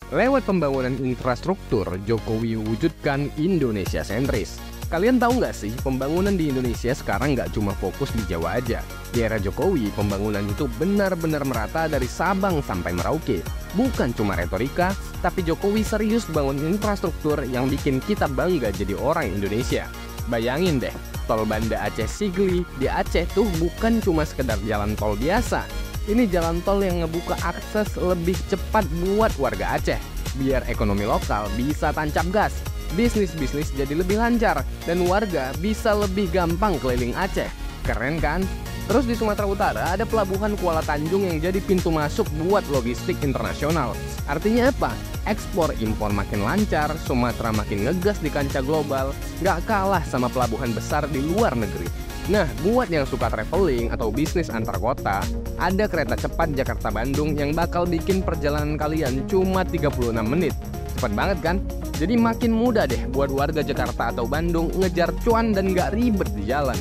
Lewat pembangunan infrastruktur, Jokowi wujudkan Indonesia sentris. Kalian tahu nggak sih, pembangunan di Indonesia sekarang nggak cuma fokus di Jawa aja. Di era Jokowi, pembangunan itu benar-benar merata dari Sabang sampai Merauke. Bukan cuma retorika, tapi Jokowi serius bangun infrastruktur yang bikin kita bangga jadi orang Indonesia. Bayangin deh, tol Banda Aceh Sigli di Aceh tuh bukan cuma sekedar jalan tol biasa. Ini jalan tol yang ngebuka akses lebih cepat buat warga Aceh, biar ekonomi lokal bisa tancap gas. Bisnis-bisnis jadi lebih lancar, dan warga bisa lebih gampang keliling Aceh. Keren kan? Terus di Sumatera Utara ada pelabuhan Kuala Tanjung yang jadi pintu masuk buat logistik internasional. Artinya apa? Ekspor impor makin lancar, Sumatera makin ngegas di kancah global, nggak kalah sama pelabuhan besar di luar negeri. Nah, buat yang suka traveling atau bisnis antar kota, ada kereta cepat Jakarta-Bandung yang bakal bikin perjalanan kalian cuma 36 menit. Cepat banget kan? Jadi makin mudah deh buat warga Jakarta atau Bandung ngejar cuan dan nggak ribet di jalan.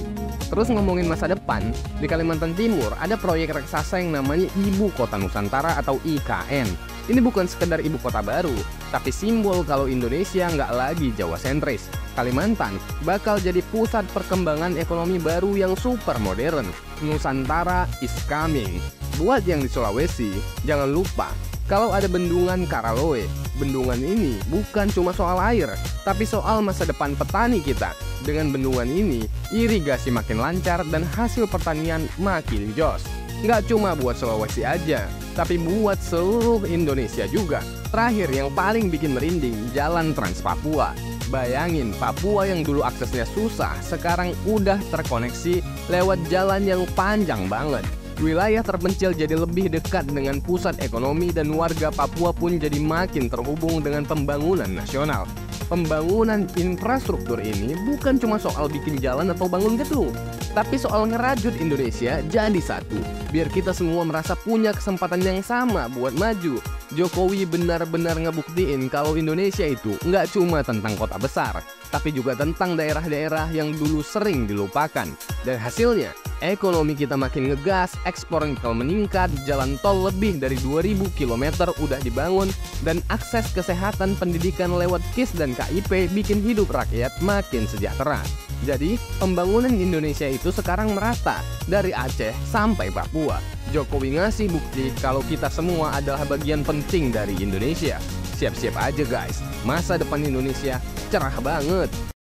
Terus ngomongin masa depan, di Kalimantan Timur ada proyek raksasa yang namanya Ibu Kota Nusantara atau IKN. Ini bukan sekedar ibu kota baru, tapi simbol kalau Indonesia nggak lagi Jawa sentris. Kalimantan bakal jadi pusat perkembangan ekonomi baru yang super modern. Nusantara is coming. Buat yang di Sulawesi, jangan lupa kalau ada bendungan Karaloe. Bendungan ini bukan cuma soal air, tapi soal masa depan petani kita. Dengan bendungan ini, irigasi makin lancar dan hasil pertanian makin jos. Nggak cuma buat Sulawesi aja, tapi buat seluruh Indonesia juga. Terakhir yang paling bikin merinding, jalan Trans Papua. Bayangin, Papua yang dulu aksesnya susah, sekarang udah terkoneksi lewat jalan yang panjang banget. Wilayah terpencil jadi lebih dekat dengan pusat ekonomi dan warga Papua pun jadi makin terhubung dengan pembangunan nasional. Pembangunan infrastruktur ini bukan cuma soal bikin jalan atau bangun gedung, tapi soal ngerajut Indonesia jadi satu, biar kita semua merasa punya kesempatan yang sama buat maju. Jokowi benar-benar ngebuktiin kalau Indonesia itu nggak cuma tentang kota besar, tapi juga tentang daerah-daerah yang dulu sering dilupakan. Dan hasilnya, ekonomi kita makin ngegas, ekspor nikel meningkat, jalan tol lebih dari 2000 km udah dibangun, dan akses kesehatan pendidikan lewat KIS dan KIP bikin hidup rakyat makin sejahtera. Jadi, pembangunan Indonesia itu sekarang merata dari Aceh sampai Papua. Jokowi ngasih bukti kalau kita semua adalah bagian penting dari Indonesia. Siap-siap aja guys, masa depan Indonesia cerah banget.